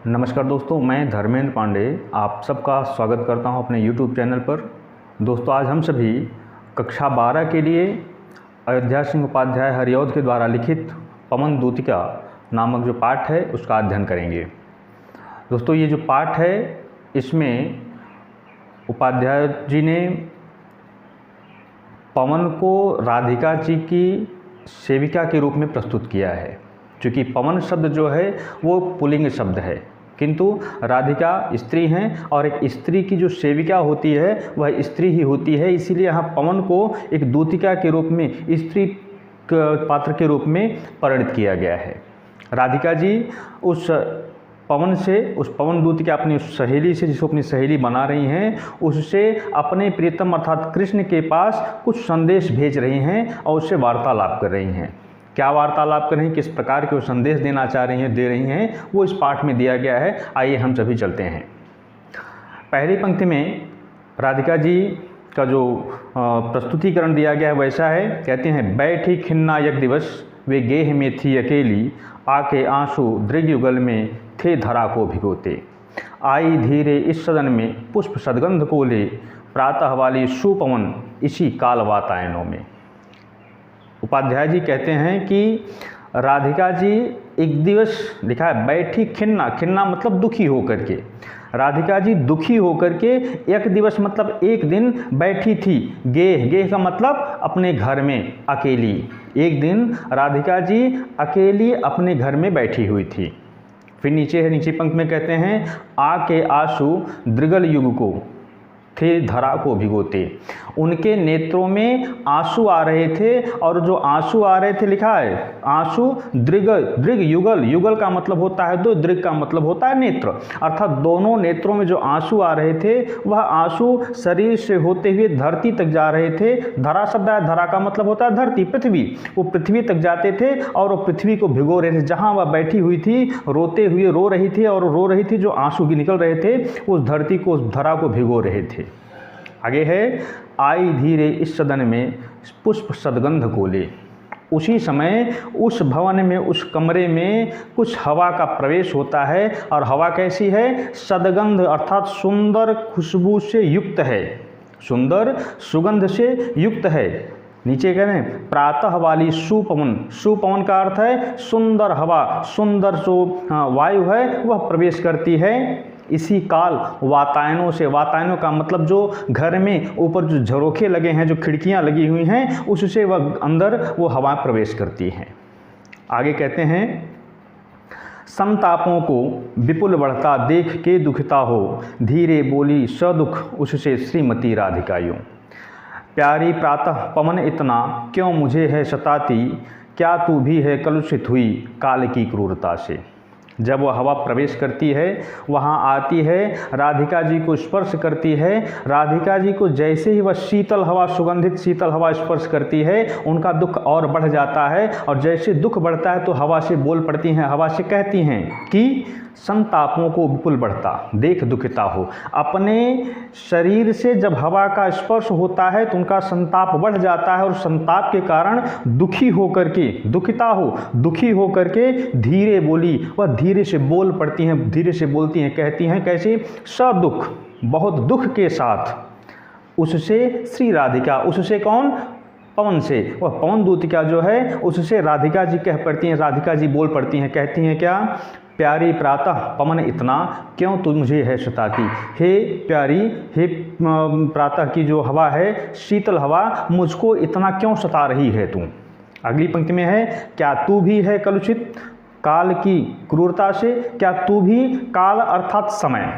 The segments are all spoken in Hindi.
नमस्कार दोस्तों, मैं धर्मेंद्र पांडे आप सबका स्वागत करता हूं अपने YouTube चैनल पर। दोस्तों, आज हम सभी कक्षा 12 के लिए अयोध्या सिंह उपाध्याय हरिऔध के द्वारा लिखित पवन दूतिका नामक जो पाठ है उसका अध्ययन करेंगे। दोस्तों, ये जो पाठ है इसमें उपाध्याय जी ने पवन को राधिका जी की सेविका के रूप में प्रस्तुत किया है। क्योंकि पवन शब्द जो है वो पुल्लिंग शब्द है, किंतु राधिका स्त्री हैं और एक स्त्री की जो सेविका होती है वह स्त्री ही होती है। इसीलिए यहाँ पवन को एक दूतिका के रूप में, स्त्री पात्र के रूप में परिणित किया गया है। राधिका जी उस पवन से, उस पवन दूतिका अपनी उस सहेली से, जिसको अपनी सहेली बना रही हैं, उससे अपने प्रियतम अर्थात कृष्ण के पास कुछ संदेश भेज रही हैं और उससे वार्तालाप कर रही हैं। क्या वार्तालाप कर रही हैं, किस प्रकार के वो संदेश देना चाह रही हैं, दे रही हैं, वो इस पाठ में दिया गया है। आइए हम सभी चलते हैं। पहली पंक्ति में राधिका जी का जो प्रस्तुतिकरण दिया गया है वैसा है। कहते हैं, बैठी खिन्ना एक दिवस वे गेह में थी अकेली, आके आंसू दृग युगल में थे धरा को भिगोते। आई धीरे इस सदन में पुष्प सदगंध को ले, प्रातः वाली सुपवन इसी काल वातायनों में। उपाध्याय जी कहते हैं कि राधिका जी एक दिवस, लिखा है बैठी खिन्ना, खिन्ना मतलब दुखी होकर के, राधिका जी दुखी होकर के एक दिवस मतलब एक दिन बैठी थी। गेह, गेह का मतलब अपने घर में अकेली। एक दिन राधिका जी अकेली अपने घर में बैठी हुई थी। फिर नीचे पंक्ति में कहते हैं, आके आंसू दृगल युग को थे धरा को भिगोते। उनके नेत्रों में आंसू आ रहे थे, और जो आंसू आ रहे थे, लिखा है आंसू दृग युगल, युगल का मतलब होता है दो, दृग का मतलब होता है नेत्र, अर्थात दोनों नेत्रों में जो आंसू आ रहे थे वह आंसू शरीर से होते हुए धरती तक जा रहे थे। धरा शब्द है, धरा का मतलब होता है धरती, पृथ्वी। वो पृथ्वी तक जाते थे और वो पृथ्वी को भिगो रहे थे। जहाँ वह बैठी हुई थी रोते हुए रो रही थी, और रो रही थी, जो आंसू निकल रहे थे उस धरती को, उस धरा को भिगो रहे थे। आगे है, आई धीरे इस सदन में पुष्प सदगंध को ले। उसी समय उस भवन में, उस कमरे में कुछ हवा का प्रवेश होता है, और हवा कैसी है? सदगंध अर्थात सुंदर खुशबू से युक्त है, सुंदर सुगंध से युक्त है। नीचे कह रहे हैं, प्रातः वाली सुपवन, सुपवन का अर्थ है सुंदर हवा, सुंदर जो वायु है वह प्रवेश करती है। इसी काल वातायनों से, वातायनों का मतलब जो घर में ऊपर जो झरोखे लगे हैं, जो खिड़कियां लगी हुई हैं, उससे वह अंदर वो हवा प्रवेश करती हैं। आगे कहते हैं, संतापों को विपुल बढ़ता देख के दुखिता हो, धीरे बोली सदुख उससे श्रीमती राधिका यूं। प्यारी प्रातः पवन इतना क्यों मुझे है सताती, क्या तू भी है कलुषित हुई काल की क्रूरता से। जब वह हवा प्रवेश करती है, वहाँ आती है, राधिका जी को स्पर्श करती है। राधिका जी को जैसे ही वह शीतल हवा, सुगंधित शीतल हवा स्पर्श करती है, उनका दुख और बढ़ जाता है, और जैसे दुख बढ़ता है तो हवा से बोल पड़ती हैं, हवा से कहती हैं कि संतापों को विपुल बढ़ता देख दुखिता हो। अपने शरीर से जब हवा का स्पर्श होता है तो उनका संताप बढ़ जाता है, और संताप के कारण दुखी होकर के, दुखिता हो, दुखी होकर के धीरे बोली, वह धीरे से बोल पड़ती हैं, धीरे से बोलती हैं, कहती हैं कैसे? सदुख, बहुत दुख के साथ, उससे श्री राधिका, उससे कौन? पवन से। वह पवन दूतिका जो है उससे राधिका जी कह पड़ती हैं, राधिका जी बोल पड़ती हैं, कहती हैं क्या? प्यारी प्रातः पवन इतना क्यों तू मुझे है सताती। हे प्यारी, हे प्रातः की जो हवा है, शीतल हवा, मुझको इतना क्यों सता रही है तू। अगली पंक्ति में है, क्या तू भी है कलुषित काल की क्रूरता से। क्या तू भी, काल अर्थात समय,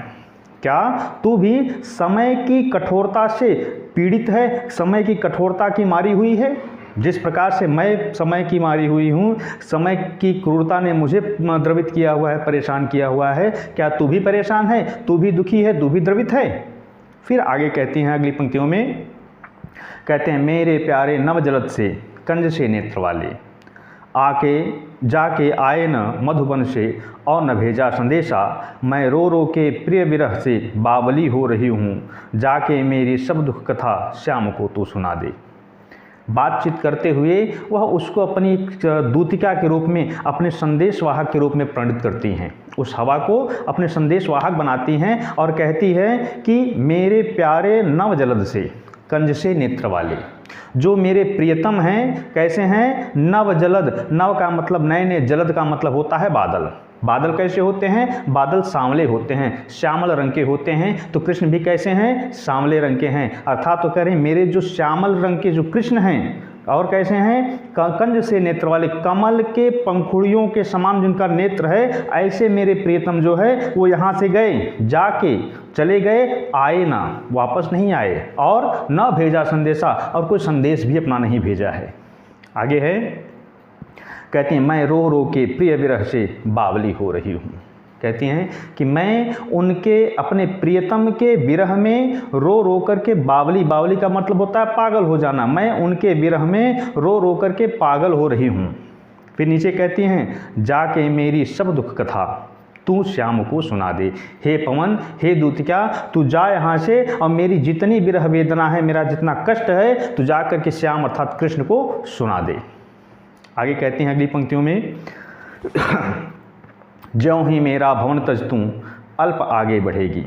क्या तू भी समय की कठोरता से पीड़ित है, समय की कठोरता की मारी हुई है। जिस प्रकार से मैं समय की मारी हुई हूँ, समय की क्रूरता ने मुझे द्रवित किया हुआ है, परेशान किया हुआ है, क्या तू भी परेशान है, तू भी दुखी है, तू भी द्रवित है। फिर आगे कहती हैं अगली पंक्तियों में, कहते हैं, मेरे प्यारे नवजलद से कंज से नेत्र वाले, आके जाके आए न मधुबन से और न भेजा संदेशा, मैं रो रो के प्रिय विरह से बावली हो रही हूँ, जाके मेरी सब दुख कथा श्याम को तू सुना दे। बातचीत करते हुए वह उसको अपनी दूतिका के रूप में, अपने संदेशवाहक के रूप में प्रणीत करती हैं। उस हवा को अपने संदेशवाहक बनाती हैं और कहती है कि मेरे प्यारे नव जलद से, कंज से नेत्र वाले, जो मेरे प्रियतम हैं, कैसे हैं? नव जलद। नव का मतलब नए नए, जलद का मतलब होता है बादल। बादल कैसे होते हैं? बादल सांवले होते हैं, श्यामल रंग के होते हैं। तो कृष्ण भी कैसे हैं? सांवले रंग के हैं। अर्थात तो कह रहे हैं मेरे जो श्यामल रंग के जो कृष्ण हैं, और कैसे हैं? कंज से नेत्र वाले, कमल के पंखुड़ियों के समान जिनका नेत्र है, ऐसे मेरे प्रियतम जो है वो यहाँ से गए, जाके चले गए, आए ना, वापस नहीं आए, और न भेजा संदेशा, और कोई संदेश भी अपना नहीं भेजा है। आगे है, कहती हैं मैं रो रो के प्रिय विरह से बावली हो रही हूँ। कहती हैं कि मैं उनके, अपने प्रियतम के विरह में रो रो करके, बावली, बावली का मतलब होता है पागल हो जाना, मैं उनके विरह में रो रो करके पागल हो रही हूँ। फिर नीचे कहती हैं जाके मेरी सब दुख कथा तू श्याम को सुना दे। हे पवन, हे दूतिका, तू जा यहाँ से और मेरी जितनी विरह वेदना है, मेरा जितना कष्ट है, तू जा करके श्याम अर्थात कृष्ण को सुना दे। आगे कहते हैं अगली पंक्तियों में ज्यों ही मेरा भवन तज तू अल्प आगे बढ़ेगी,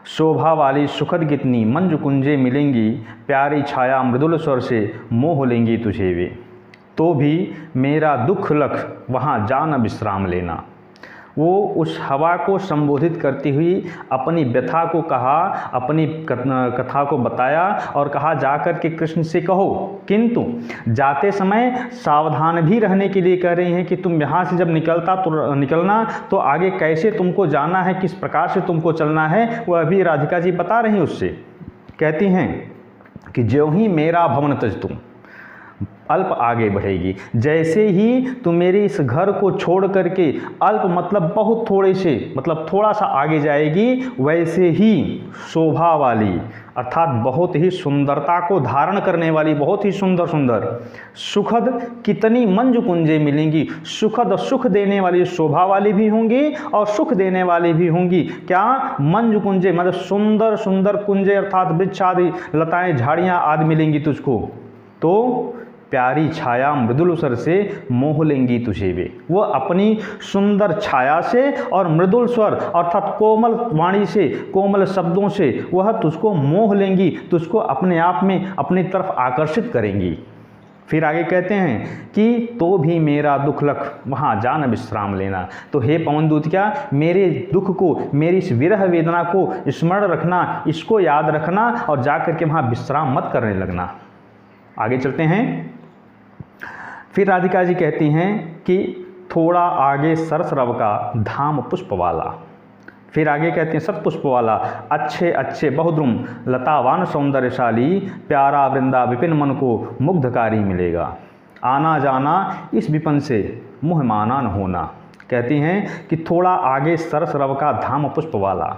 शोभा वाली सुखद कितनी मंजु कुंजे मिलेंगी, प्यारी छाया मृदुल स्वर से मोह लेंगी तुझे वे, तो भी मेरा दुख लख वहाँ जा न विश्राम लेना। वो उस हवा को संबोधित करती हुई अपनी व्यथा को कहा, अपनी कथा को बताया और कहा जाकर के कृष्ण से कहो, किंतु जाते समय सावधान भी रहने के लिए कह रही हैं कि तुम यहाँ से जब निकलना तो आगे कैसे तुमको जाना है, किस प्रकार से तुमको चलना है, वह अभी राधिका जी बता रही हैं उससे। कहती हैं कि ज्यों ही मेरा भवन तज तुम अल्प आगे बढ़ेगी, जैसे ही तुम मेरे इस घर को छोड़ करके, अल्प मतलब बहुत थोड़े से, मतलब थोड़ा सा आगे जाएगी, वैसे ही शोभा वाली अर्थात बहुत ही सुंदरता को धारण करने वाली, बहुत ही सुंदर सुंदर, सुखद कितनी मंजु कुंजे मिलेंगी, सुखद सुख देने वाली, शोभा वाली भी होंगी और सुख देने वाली भी होंगी। क्या? मंजु कुंजे मतलब सुंदर सुंदर कुंजे अर्थात वृक्ष आदि, लताएं, झाड़ियाँ आदि मिलेंगी तुझको। तो प्यारी छाया मृदुल स्वर से मोह लेंगी तुझे वे, वो अपनी सुंदर छाया से और मृदुल स्वर अर्थात कोमल वाणी से, कोमल शब्दों से वह तुझको मोह लेंगी, तुझको अपने आप में अपनी तरफ आकर्षित करेंगी। फिर आगे कहते हैं कि तो भी मेरा दुख लख वहाँ जान विश्राम लेना। तो हे पवन दूतिका, मेरे दुख को, मेरी इस विरह वेदना को स्मरण रखना, इसको याद रखना और जाकर के वहाँ विश्राम मत करने लगना। आगे चलते हैं। फिर राधिका जी कहती हैं कि थोड़ा आगे सरसरव का धाम पुष्प वाला, फिर आगे कहते हैं सतपुष्प वाला, अच्छे अच्छे बहुद्रुम लतावान सौंदर्यशाली, प्यारा वृंदा विपिन मन को मुग्धकारी मिलेगा, आना जाना इस विपिन से मुँह माना न होना। कहती हैं कि थोड़ा आगे सरसरव का धाम पुष्प वाला,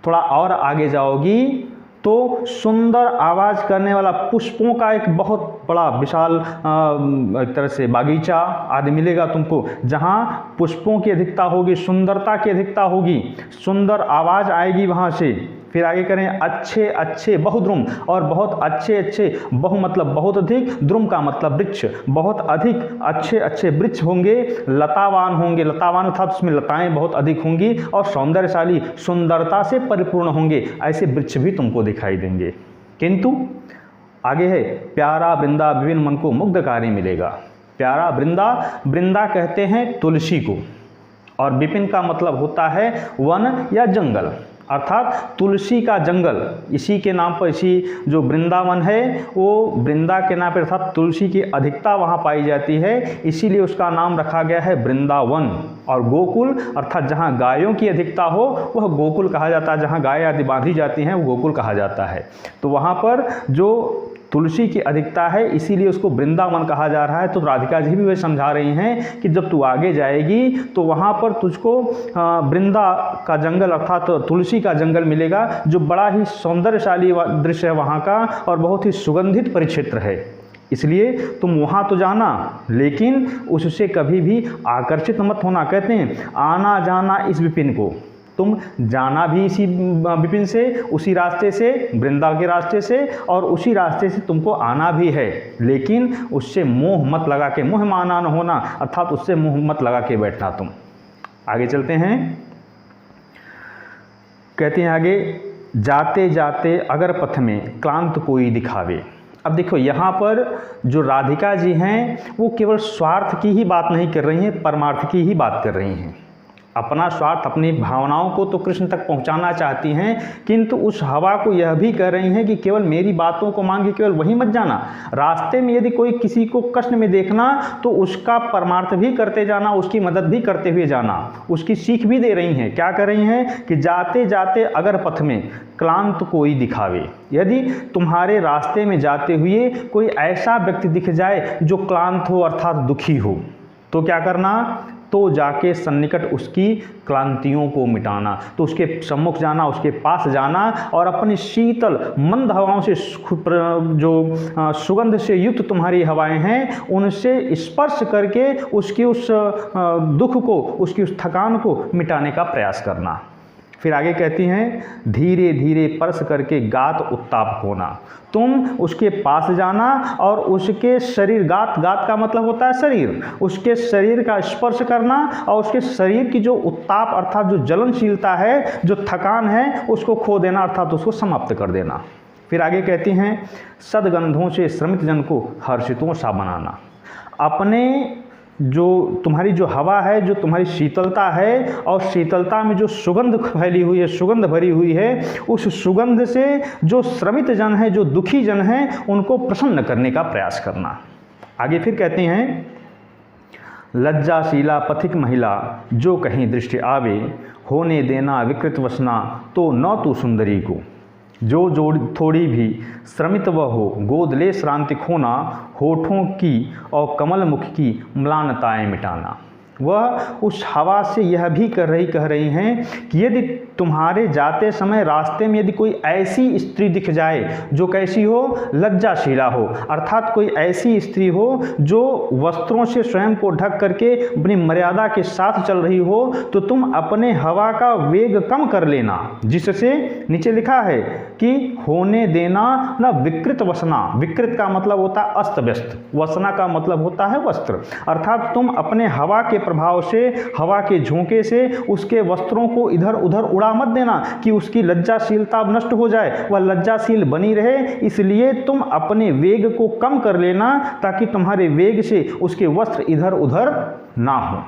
थोड़ा और आगे जाओगी तो सुंदर आवाज़ करने वाला पुष्पों का एक बहुत बड़ा विशाल एक तरह से बागीचा आदि मिलेगा तुमको, जहाँ पुष्पों की अधिकता होगी, सुंदरता की अधिकता होगी, सुंदर आवाज़ आएगी वहाँ से। फिर आगे करें अच्छे अच्छे बहुद्रुम, और बहुत अच्छे अच्छे, बहु मतलब बहुत अधिक, द्रुम का मतलब वृक्ष, बहुत अधिक अच्छे अच्छे वृक्ष होंगे, लतावान होंगे, लतावान अर्थात उसमें लताएं बहुत अधिक होंगी, और सौंदर्यशाली सुंदरता से परिपूर्ण होंगे, ऐसे वृक्ष भी तुमको दिखाई देंगे। किंतु आगे है प्यारा वृंदा विपिन मन को मुग्धकारी मिलेगा। प्यारा वृंदा, वृंदा कहते हैं तुलसी को, और विपिन का मतलब होता है वन या जंगल, अर्थात तुलसी का जंगल। इसी के नाम पर, इसी जो वृंदावन है वो वृंदा के नाम पर अर्थात तुलसी की अधिकता वहाँ पाई जाती है, इसीलिए उसका नाम रखा गया है वृंदावन। और गोकुल अर्थात जहाँ गायों की अधिकता हो वह गोकुल कहा जाता है, जहाँ गाय आदि बांधी जाती हैं वो गोकुल कहा जाता है। तो वहाँ पर जो तुलसी की अधिकता है इसीलिए उसको वृंदावन कहा जा रहा है। तो राधिका जी भी वही समझा रही हैं कि जब तू आगे जाएगी तो वहाँ पर तुझको वृंदा का जंगल अर्थात तुलसी का जंगल मिलेगा, जो बड़ा ही सौंदर्यशाली दृश्य है वहाँ का और बहुत ही सुगंधित परिक्षेत्र है। इसलिए तुम वहाँ तो जाना, लेकिन उससे कभी भी आकर्षित मत होना। कहते हैं आना जाना इस विपिन को, तुम जाना भी इसी विपिन से, उसी रास्ते से, वृंदा के रास्ते से, और उसी रास्ते से तुमको आना भी है, लेकिन उससे मोह मत लगा के, मोह माना न होना, अर्थात उससे मोह मत लगा के बैठना तुम। आगे चलते हैं, कहते हैं आगे, जाते जाते अगर पथ में क्लांत कोई दिखावे। अब देखो यहाँ पर जो राधिका जी हैं वो केवल स्वार्थ की ही बात नहीं कर रही हैं, परमार्थ की ही बात कर रही हैं। अपना स्वार्थ, अपनी भावनाओं को तो कृष्ण तक पहुंचाना चाहती हैं, किंतु उस हवा को यह भी कह रही हैं कि केवल मेरी बातों को मान के केवल वहीं मत जाना, रास्ते में यदि कोई किसी को कष्ट में देखना तो उसका परमार्थ भी करते जाना, उसकी मदद भी करते हुए जाना। उसकी सीख भी दे रही हैं। क्या कर रही हैं कि जाते जाते अगर पथ में क्लांत कोई दिखावे, यदि तुम्हारे रास्ते में जाते हुए कोई ऐसा व्यक्ति दिख जाए जो क्लांत हो अर्थात दुखी हो, तो क्या करना, तो जाके सन्निकट उसकी क्लांतियों को मिटाना। तो उसके सम्मुख जाना, उसके पास जाना और अपनी शीतल मंद हवाओं से, जो सुगंध से युक्त तुम्हारी हवाएं हैं, उनसे स्पर्श करके उसकी उस दुख को, उसकी उस थकान को मिटाने का प्रयास करना। फिर आगे कहती हैं, धीरे धीरे परस करके गात उत्ताप होना। तुम उसके पास जाना और उसके शरीर, गात, गात का मतलब होता है शरीर, उसके शरीर का स्पर्श करना और उसके शरीर की जो उत्ताप अर्थात जो जलनशीलता है, जो थकान है, उसको खो देना अर्थात उसको समाप्त कर देना। फिर आगे कहती हैं, सदगंधों से श्रमित जन को हर्षितों सा बनाना। अपने जो तुम्हारी जो हवा है, जो तुम्हारी शीतलता है, और शीतलता में जो सुगंध फैली हुई है, सुगंध भरी हुई है, उस सुगंध से जो श्रमित जन है, जो दुखी जन है, उनको प्रसन्न करने का प्रयास करना। आगे फिर कहते हैं, लज्जाशीला पथिक महिला जो कहीं दृष्टि आवे, होने देना विकृत वसना तो न तू सुंदरी को। जो थोड़ी भी श्रमित वह हो, गोद ले श्रांति खोना, होठों की और कमल मुख की म्लानताएं मिटाना। वह उस हवा से यह भी कह रही हैं कि यदि तुम्हारे जाते समय रास्ते में यदि कोई ऐसी स्त्री दिख जाए जो कैसी हो, लज्जाशीला हो, अर्थात कोई ऐसी स्त्री हो जो वस्त्रों से स्वयं को ढक करके अपनी मर्यादा के साथ चल रही हो, तो तुम अपने हवा का वेग कम कर लेना, जिससे नीचे लिखा है कि होने देना न विकृत वसना। विकृत का मतलब होता है अस्त व्यस्त, वसना का मतलब होता है वस्त्र, अर्थात तुम अपने हवा के प्रभाव से, हवा के झोंके से उसके वस्त्रों को इधर उधर उड़ा मत देना कि उसकी लज्जाशीलता नष्ट हो जाए, वह लज्जाशील बनी रहे। इसलिए तुम अपने वेग को कम कर लेना ताकि तुम्हारे वेग से उसके वस्त्र इधर उधर ना हो।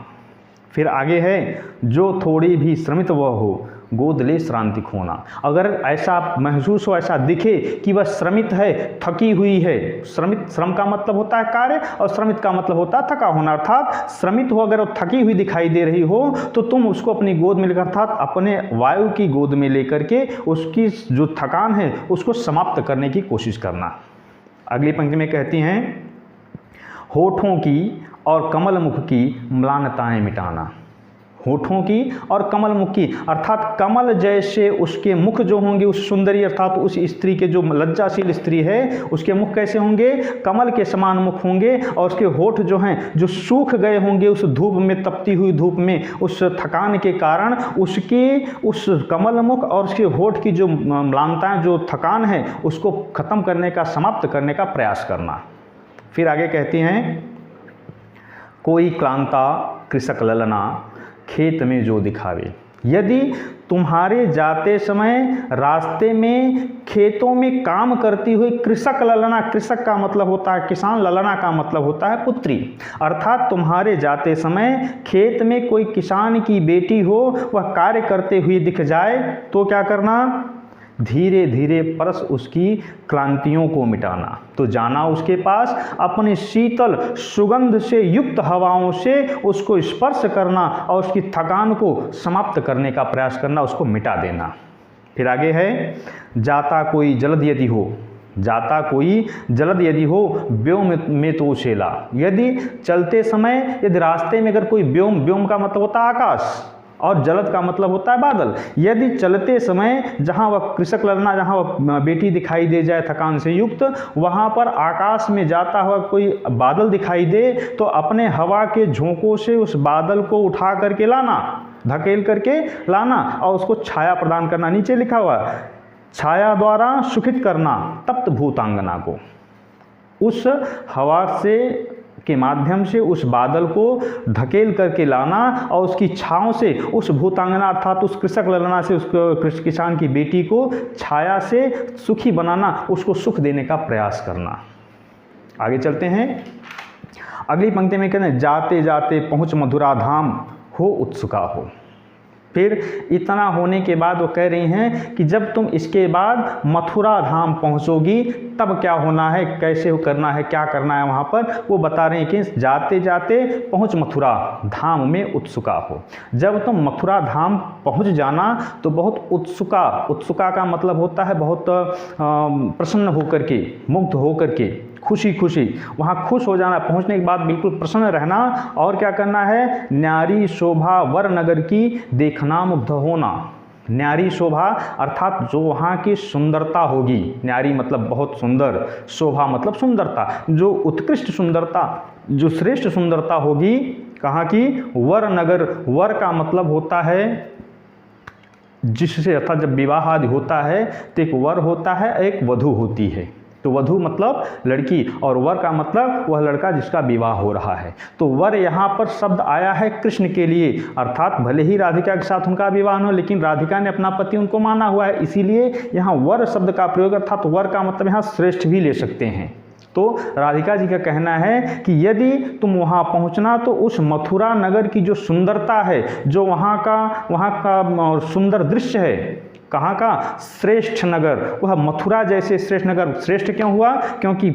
फिर आगे है, जो थोड़ी भी श्रमित वह हो, गोद ले श्रांति खोना। अगर ऐसा महसूस हो, ऐसा दिखे कि वह श्रमित है, थकी हुई है, श्रमित, श्रम का मतलब होता है कार्य और श्रमित का मतलब होता है थका होना, अर्थात श्रमित हो, अगर वो थकी हुई दिखाई दे रही हो तो तुम उसको अपनी गोद में लेकर, अर्थात अपने वायु की गोद में लेकर के उसकी जो थकान है उसको समाप्त करने की कोशिश करना। अगली पंक्ति में कहती हैं, होठों की और कमल मुख की म्लानताएं मिटाना। होठों की और कमल मुख की, अर्थात कमल जैसे उसके मुख जो होंगे उस सुंदरी अर्थात उस स्त्री के, जो लज्जाशील स्त्री है, उसके मुख कैसे होंगे, कमल के समान मुख होंगे, और उसके होठ जो हैं जो सूख गए होंगे उस धूप में, तपती हुई धूप में, उस थकान के कारण, उसके उस कमल मुख और उसके होठ की जो म्लानताएं, जो थकान है, उसको खत्म करने का, समाप्त करने का प्रयास करना। फिर आगे कहती हैं, कोई क्लांता कृषक ललना खेत में जो दिखावे। यदि तुम्हारे जाते समय रास्ते में खेतों में काम करती हुई कृषक ललना, कृषक का मतलब होता है किसान, ललना का मतलब होता है पुत्री, अर्थात तुम्हारे जाते समय खेत में कोई किसान की बेटी हो, वह कार्य करते हुए दिख जाए तो क्या करना, धीरे धीरे परस उसकी क्लांतियों को मिटाना। तो जाना उसके पास, अपनी शीतल सुगंध से युक्त हवाओं से उसको स्पर्श करना और उसकी थकान को समाप्त करने का प्रयास करना, उसको मिटा देना। फिर आगे है, जाता कोई जलद यदि हो, जाता कोई जलद यदि हो, व्योम में तो शेला। यदि चलते समय, यदि रास्ते में अगर कोई व्योम, व्योम का मतलब होता है आकाश और जलद का मतलब होता है बादल, यदि चलते समय जहाँ वह कृषक ललना, जहाँ वह बेटी दिखाई दे जाए थकान से युक्त, वहाँ पर आकाश में जाता हुआ कोई बादल दिखाई दे तो अपने हवा के झोंकों से उस बादल को उठा करके लाना, धकेल करके लाना और उसको छाया प्रदान करना। नीचे लिखा हुआ छाया द्वारा सुखित करना तप्त भूतांगना को, उस हवा से के माध्यम से उस बादल को धकेल करके लाना और उसकी छांव से उस भूतांगना अर्थात उस कृषक ललना से उस किसान की बेटी को छाया से सुखी बनाना, उसको सुख देने का प्रयास करना। आगे चलते हैं, अगली पंक्ति में कहते हैं जाते जाते पहुँच मथुरा धाम हो उत्सुका हो। फिर इतना होने के बाद वो कह रही हैं कि जब तुम इसके बाद मथुरा धाम पहुंचोगी तब क्या होना है, कैसे करना है, क्या करना है वहाँ पर, वो बता रहे हैं कि जाते जाते पहुँच मथुरा धाम में उत्सुका हो। जब तुम मथुरा धाम पहुँच जाना तो बहुत उत्सुका का मतलब होता है बहुत प्रसन्न होकर के, मुग्ध होकर के, खुशी वहाँ खुश हो जाना, पहुँचने के बाद बिल्कुल प्रसन्न रहना। और क्या करना है, न्यारी शोभा वर नगर की देखना मुग्ध होना। न्यारी शोभा अर्थात जो वहाँ की सुंदरता होगी, न्यारी मतलब बहुत सुंदर, शोभा मतलब सुंदरता, जो उत्कृष्ट सुंदरता, जो श्रेष्ठ सुंदरता होगी, कहाँ की, वर नगर। वर का मतलब होता है जिससे, अर्थात जब विवाह आदि होता है तो एक वर होता है, एक वधू होती है। तो वधू मतलब लड़की और वर का मतलब वह लड़का जिसका विवाह हो रहा है। तो वर यहाँ पर शब्द आया है कृष्ण के लिए, अर्थात भले ही राधिका के साथ उनका विवाह न हो लेकिन राधिका ने अपना पति उनको माना हुआ है, इसीलिए यहाँ वर शब्द का प्रयोग, अर्थात वर का मतलब यहाँ श्रेष्ठ भी ले सकते हैं। तो राधिका जी का कहना है कि यदि तुम वहाँ पहुँचना तो उस मथुरा नगर की जो सुंदरता है, जो वहाँ का सुंदर दृश्य है, कहाँ का, श्रेष्ठ नगर, वह मथुरा जैसे श्रेष्ठ नगर। श्रेष्ठ क्यों हुआ, क्योंकि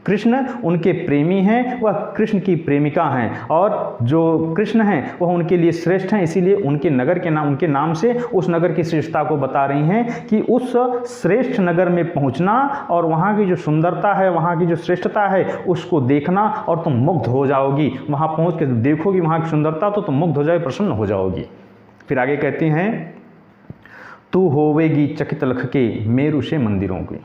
कृष्ण उनके प्रेमी हैं, वह कृष्ण की प्रेमिका हैं और जो कृष्ण हैं वह उनके लिए श्रेष्ठ हैं, इसीलिए उनके नगर के नाम, उनके नाम से उस नगर की श्रेष्ठता को बता रही हैं कि उस श्रेष्ठ नगर में पहुंचना और वहाँ की जो सुंदरता है, वहाँ की जो श्रेष्ठता है उसको देखना और तुम मुग्ध हो जाओगी। वहाँ पहुँच के देखोगी वहाँ की सुंदरता तो तुम मुग्ध हो जाओगी, प्रसन्न हो जाओगी। फिर आगे कहती हैं तू होवेगी चकित लख के मेरु से मंदिरों की।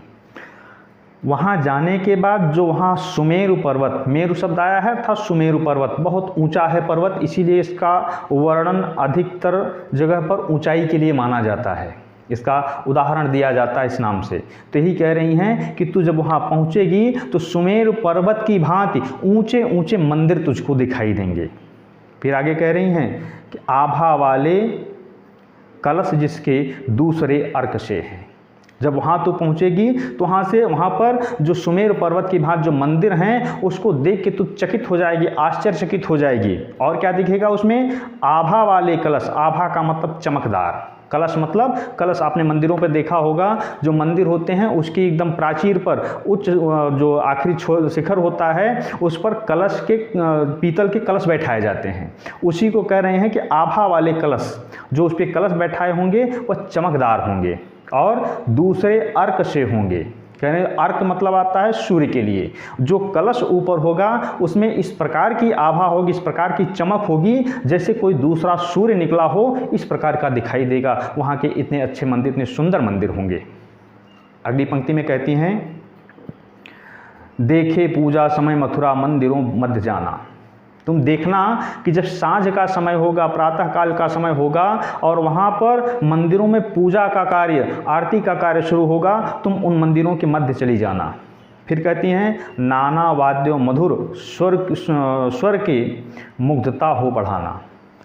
वहाँ जाने के बाद जो वहाँ सुमेरु पर्वत, मेरु शब्द आया है था, सुमेरु पर्वत बहुत ऊंचा है पर्वत, इसीलिए इसका वर्णन अधिकतर जगह पर ऊंचाई के लिए माना जाता है, इसका उदाहरण दिया जाता है इस नाम से। तो यही कह रही हैं कि तू जब वहाँ पहुँचेगी तो सुमेरु पर्वत की भांति ऊंचे ऊंचे मंदिर तुझको दिखाई देंगे। फिर आगे कह रही हैं कि आभा वाले कलश जिसके दूसरे अर्क से हैं। जब वहाँ तो पहुँचेगी तो वहाँ पर जो सुमेर पर्वत की भांति जो मंदिर हैं उसको देख के तू चकित हो जाएगी, आश्चर्यचकित हो जाएगी। और क्या दिखेगा उसमें, आभा वाले कलश, आभा का मतलब चमकदार, कलश मतलब कलश आपने मंदिरों पर देखा होगा, जो मंदिर होते हैं उसकी एकदम प्राचीर पर उच्च जो आखिरी शिखर होता है उस पर कलश के, पीतल के कलश बैठाए जाते हैं, उसी को कह रहे हैं कि आभा वाले कलश, जो उस पर कलश बैठाए होंगे वह चमकदार होंगे और दूसरे अर्क से होंगे। कहने अर्क मतलब आता है सूर्य के लिए, जो कलश ऊपर होगा उसमें इस प्रकार की आभा होगी, इस प्रकार की चमक होगी जैसे कोई दूसरा सूर्य निकला हो, इस प्रकार का दिखाई देगा। वहाँ के इतने अच्छे मंदिर, इतने सुंदर मंदिर होंगे। अगली पंक्ति में कहती हैं देखे पूजा समय मथुरा मंदिरों मध्य जाना। तुम देखना कि जब सांझ का समय होगा, प्रातः काल का समय होगा और वहाँ पर मंदिरों में पूजा का कार्य, आरती का कार्य शुरू होगा, तुम उन मंदिरों के मध्य चली जाना। फिर कहती हैं नाना वाद्यों मधुर स्वर की मुग्धता हो बढ़ाना।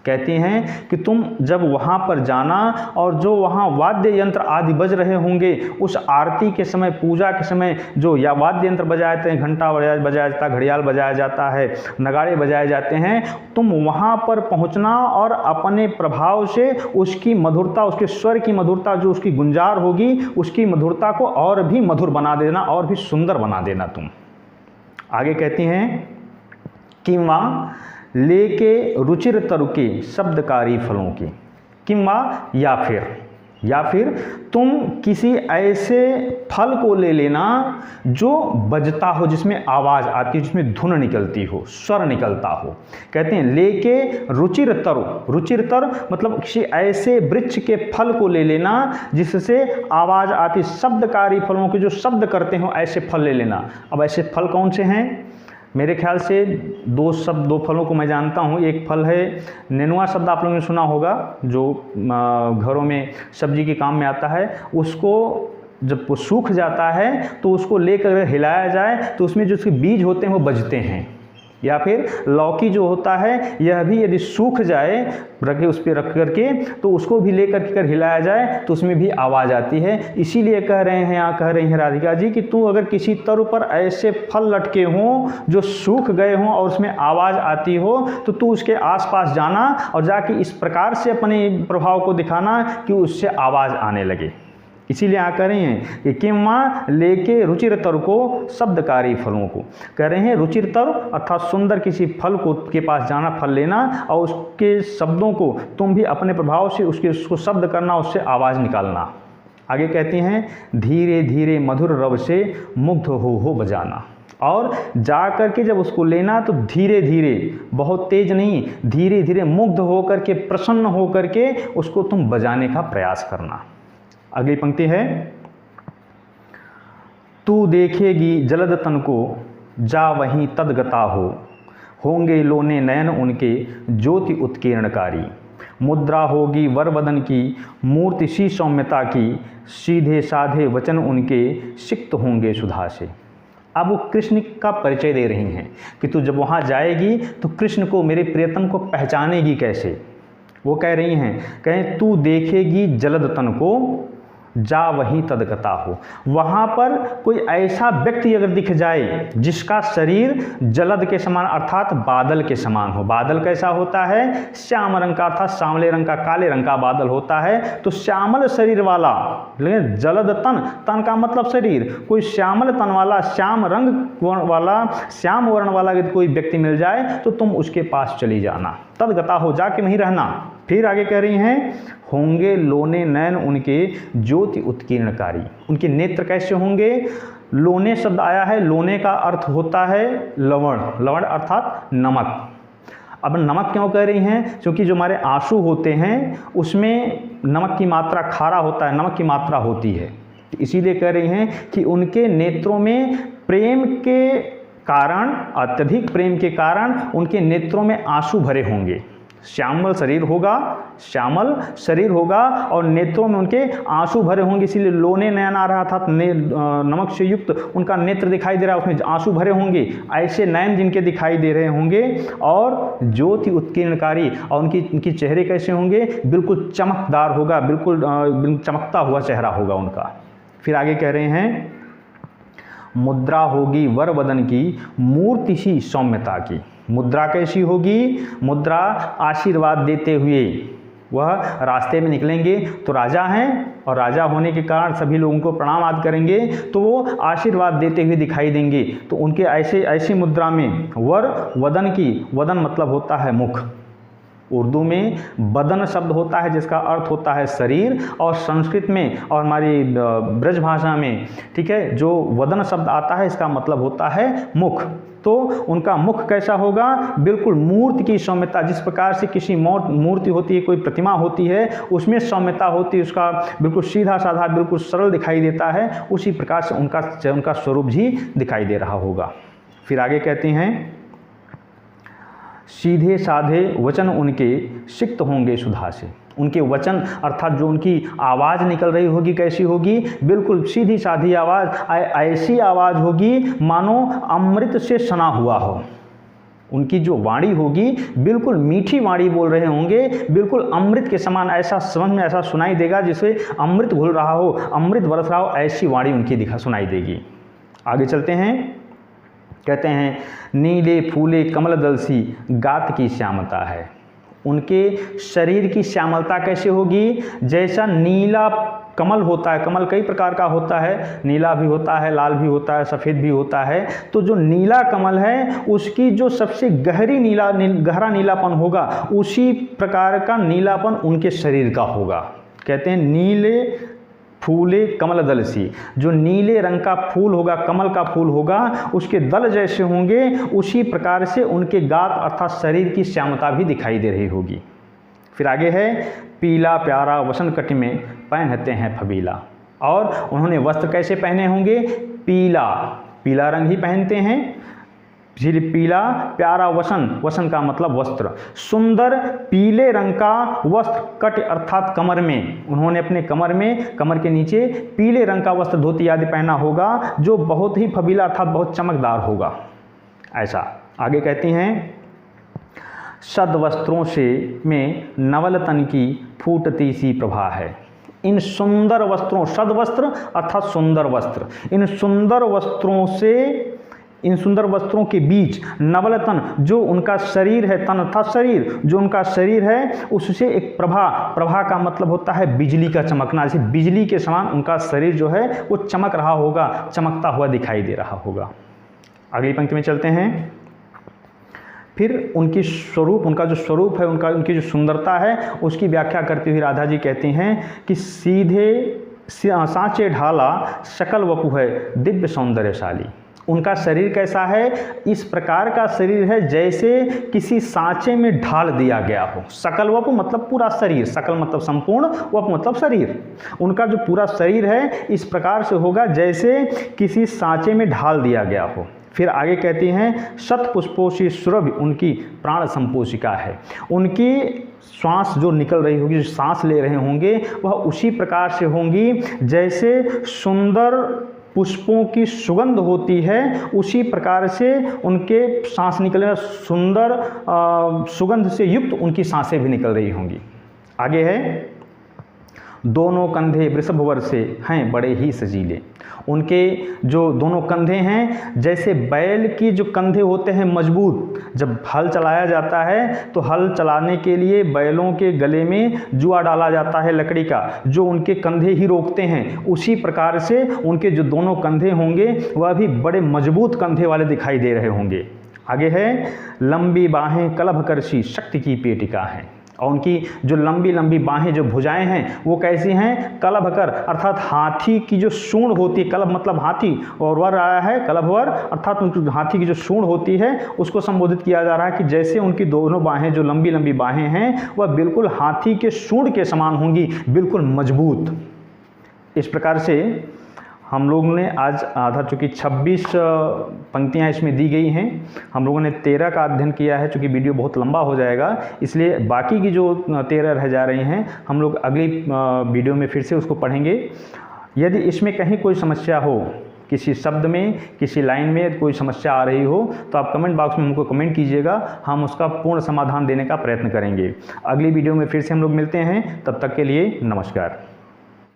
कहती हैं कि तुम जब वहाँ पर जाना और जो वहाँ वाद्य यंत्र आदि बज रहे होंगे, उस आरती के समय, पूजा के समय जो या वाद्य यंत्र बजाए जाते हैं, घंटा बजाया जाता है, घड़ियाल बजाया जाता है, नगाड़े बजाए जाते हैं, तुम वहाँ पर पहुँचना और अपने प्रभाव से उसकी मधुरता, उसके स्वर की मधुरता, जो उसकी गुंजार होगी, उसकी मधुरता को और भी मधुर बना देना, और भी सुंदर बना देना तुम। आगे कहती हैं कि वहाँ लेके रुचिर तरुके शब्दकारी फलों की, किंवा या फिर तुम किसी ऐसे फल को ले लेना जो बजता हो, जिसमें आवाज़ आती है, जिसमें धुन निकलती हो, स्वर निकलता हो। कहते हैं लेके रुचिर तरु, रुचिर तर मतलब किसी ऐसे वृक्ष के फल को ले लेना जिससे आवाज़ आती, शब्दकारी फलों के जो शब्द करते हो ऐसे फल ले लेना। अब ऐसे फल कौन से हैं, मेरे ख्याल से दो फलों को मैं जानता हूँ। एक फल है नेनुआ, शब्द आप लोगों ने सुना होगा, जो घरों में सब्जी के काम में आता है। उसको जब वो सूख जाता है तो उसको लेकर हिलाया जाए तो उसमें जो उसके बीज होते हैं वो बजते हैं। या फिर लौकी जो होता है, यह भी यदि सूख जाए रखे उस पर रख करके तो उसको भी लेकर के हिलाया जाए तो उसमें भी आवाज़ आती है। इसीलिए कह रहे हैं, यहाँ कह रही हैं राधिका जी कि तू अगर किसी तरु पर ऐसे फल लटके हों जो सूख गए हों और उसमें आवाज़ आती हो तो तू उसके आसपास जाना और जाके इस प्रकार से अपने प्रभाव को दिखाना कि उससे आवाज़ आने लगे। इसीलिए यहाँ कह रहे हैं कि किम्मा लेके रुचिर तर को शब्दकारी फलों को, कह रहे हैं रुचिर तर अर्थात सुंदर किसी फल को के पास जाना, फल लेना और उसके शब्दों को तुम भी अपने प्रभाव से उसको शब्द करना, उससे आवाज़ निकालना। आगे कहते हैं धीरे धीरे मधुर रव से मुग्ध हो बजाना, और जा कर के जब उसको लेना तो धीरे धीरे, बहुत तेज नहीं, धीरे धीरे मुग्ध होकर के, प्रसन्न होकर के उसको तुम बजाने का प्रयास करना। अगली पंक्ति है तू देखेगी जलद तन को जा वहीं तदगता होंगे लोने नयन उनके ज्योति उत्कीर्णकारी, मुद्रा होगी वर वदन की मूर्ति सी सौम्यता की, सीधे साधे वचन उनके सिक्त होंगे सुधा से। अब वो कृष्ण का परिचय दे रही हैं कि तू जब वहाँ जाएगी तो कृष्ण को, मेरे प्रियतम को पहचानेगी कैसे। वो कह रही हैं, कहें तू देखेगी जलद तन को जा वहीं तदगता हो, वहाँ पर कोई ऐसा व्यक्ति अगर दिख जाए जिसका शरीर जलद के समान अर्थात बादल के समान हो। बादल कैसा होता है? श्याम रंग का, अर्थात सांवले रंग का, काले रंग का बादल होता है। तो श्यामल शरीर वाला, लेकिन जलद तन, तन का मतलब शरीर, कोई श्यामल तन वाला, श्याम रंग वाला, श्याम वर्ण वाला यदि कोई व्यक्ति मिल जाए तो तुम उसके पास चली जाना, तदगता हो, जाके वहीं रहना। फिर आगे कह रही हैं होंगे लोने नयन उनके ज्योति उत्कीर्णकारी, उनके नेत्र कैसे होंगे? लोने शब्द आया है, लोने का अर्थ होता है लवण, लवण अर्थात नमक। अब नमक क्यों कह रही हैं? क्योंकि जो हमारे आंसू होते हैं उसमें नमक की मात्रा, खारा होता है, नमक की मात्रा होती है, इसीलिए कह रही हैं कि उनके नेत्रों में प्रेम के कारण, अत्यधिक प्रेम के कारण उनके नेत्रों में आंसू भरे होंगे। श्यामल शरीर होगा, श्यामल शरीर होगा और नेत्रों में उनके आंसू भरे होंगे, इसीलिए लोने नयन आ रहा था, नमक से युक्त उनका नेत्र दिखाई दे रहा है, उसमें आंसू भरे होंगे, ऐसे नयन जिनके दिखाई दे रहे होंगे। और ज्योति उत्कीर्णकारी, और उनकी चेहरे कैसे होंगे? बिल्कुल चमकदार होगा, बिल्कुल चमकता हुआ चेहरा होगा उनका। फिर आगे कह रहे हैं मुद्रा होगी वर वदन की मूर्ति सी सौम्यता की। मुद्रा कैसी होगी? मुद्रा आशीर्वाद देते हुए, वह रास्ते में निकलेंगे तो राजा हैं और राजा होने के कारण सभी लोगों को प्रणाम आदि करेंगे, तो वो आशीर्वाद देते हुए दिखाई देंगे। तो उनके ऐसी मुद्रा में वर वदन की, वदन मतलब होता है मुख, उर्दू में बदन शब्द होता है जिसका अर्थ होता है शरीर, और संस्कृत में और हमारी ब्रज भाषा में, ठीक है, जो वदन शब्द आता है इसका मतलब होता है मुख। तो उनका मुख कैसा होगा? बिल्कुल मूर्ति की सौम्यता, जिस प्रकार से किसी मूर्ति होती है, कोई प्रतिमा होती है, उसमें सौम्यता होती है, उसका बिल्कुल सीधा साधा, बिल्कुल सरल दिखाई देता है, उसी प्रकार से उनका स्वरूप भी दिखाई दे रहा होगा। फिर आगे कहते हैं सीधे साधे वचन उनके सिक्त होंगे सुधा से। उनके वचन अर्थात जो उनकी आवाज़ निकल रही होगी कैसी होगी? बिल्कुल सीधी साधी आवाज़, ऐसी आवाज़ होगी मानो अमृत से सना हुआ हो। उनकी जो वाणी होगी बिल्कुल मीठी वाणी बोल रहे होंगे, बिल्कुल अमृत के समान, ऐसा समझ में ऐसा सुनाई देगा जिससे अमृत घुल रहा हो, अमृत बरस रहा हो, ऐसी वाणी उनकी सुनाई देगी। आगे चलते हैं, कहते हैं नीले फूले कमल दल सी गात की श्यामता है। उनके शरीर की श्यामलता कैसे होगी? जैसा नीला कमल होता है, कमल कई प्रकार का होता है, नीला भी होता है, लाल भी होता है, सफ़ेद भी होता है। तो जो नीला कमल है उसकी जो सबसे गहरा नीलापन होगा, उसी प्रकार का नीलापन उनके शरीर का होगा। कहते हैं नीले फूले कमल दल सी, जो नीले रंग का फूल होगा, कमल का फूल होगा, उसके दल जैसे होंगे, उसी प्रकार से उनके गात अर्थात शरीर की श्यामता भी दिखाई दे रही होगी। फिर आगे है पीला प्यारा वसन कट में पहनते हैं फबीला, और उन्होंने वस्त्र कैसे पहने होंगे? पीला, पीला रंग ही पहनते हैं, पीला प्यारा वसन, वसन का मतलब वस्त्र, सुंदर पीले रंग का वस्त्र कट अर्थात कमर में, उन्होंने अपने कमर में, कमर के नीचे पीले रंग का वस्त्र धोती आदि पहना होगा जो बहुत ही फबीला अर्थात बहुत चमकदार होगा। ऐसा आगे कहती हैं, सद वस्त्रों से में नवल तन की फूटती सी प्रभा है। इन सुंदर वस्त्रों, सद वस्त्र अर्थात सुंदर वस्त्र, इन सुंदर वस्त्रों से, इन सुंदर वस्त्रों के बीच नवल तन, जो उनका शरीर है, तन अर्थात शरीर, जो उनका शरीर है उससे एक प्रभा, प्रभा का मतलब होता है बिजली का चमकना, जैसे बिजली के समान उनका शरीर जो है वो चमक रहा होगा, चमकता हुआ दिखाई दे रहा होगा। अगली पंक्ति में चलते हैं। फिर उनकी स्वरूप, उनका जो स्वरूप है, उनकी जो सुंदरता है उसकी व्याख्या करते हुए राधा जी कहती हैं कि सीधे सांचे ढाला सकल वपु है दिव्य सौंदर्यशाली। उनका शरीर कैसा है? इस प्रकार का शरीर है जैसे किसी सांचे में ढाल दिया गया हो। सकल वपु मतलब पूरा शरीर, सकल मतलब संपूर्ण, वपु मतलब शरीर। उनका जो पूरा शरीर है इस प्रकार से होगा जैसे किसी सांचे में ढाल दिया गया हो। फिर आगे कहती हैं, शत पुष्पोषी सुरभि उनकी प्राण संपोषिका है। उनकी श्वास जो निकल रही होगी, जो सांस ले रहे होंगे, वह उसी प्रकार से होंगी जैसे सुंदर पुष्पों की सुगंध होती है, उसी प्रकार से उनके सांस निकलने, सुंदर सुगंध से युक्त उनकी सांसें भी निकल रही होंगी। आगे है, दोनों कंधे वृषभवर से हैं बड़े ही सजीले। उनके जो दोनों कंधे हैं जैसे बैल की जो कंधे होते हैं मजबूत, जब हल चलाया जाता है तो हल चलाने के लिए बैलों के गले में जुआ डाला जाता है लकड़ी का, जो उनके कंधे ही रोकते हैं, उसी प्रकार से उनके जो दोनों कंधे होंगे वह भी बड़े मजबूत कंधे वाले दिखाई दे रहे होंगे। आगे है, लंबी बाहें कलभकर्षी शक्ति की पेटिका हैं। और उनकी जो लंबी लंबी बाहें, जो भुजाएं हैं वो कैसी हैं? कलभकर अर्थात हाथी की जो सूंड होती है, कलभ मतलब हाथी और वर आया है कलभवर अर्थात उनकी हाथी की जो सूंड होती है उसको संबोधित किया जा रहा है कि जैसे उनकी दोनों बाहें, जो लंबी लंबी बाहें हैं वह बिल्कुल हाथी के सूंड के समान होंगी, बिल्कुल मजबूत। इस प्रकार से हम लोगों ने आज आधा, चूँकि 26 पंक्तियाँ इसमें दी गई हैं, हम लोगों ने 13 का अध्ययन किया है। चूँकि वीडियो बहुत लंबा हो जाएगा इसलिए बाकी की जो 13 रह जा रही हैं हम लोग अगली वीडियो में फिर से उसको पढ़ेंगे। यदि इसमें कहीं कोई समस्या हो, किसी शब्द में, किसी लाइन में कोई समस्या आ रही हो तो आप कमेंट बॉक्स में हमको कमेंट कीजिएगा, हम उसका पूर्ण समाधान देने का प्रयत्न करेंगे। अगली वीडियो में फिर से हम लोग मिलते हैं, तब तक के लिए नमस्कार।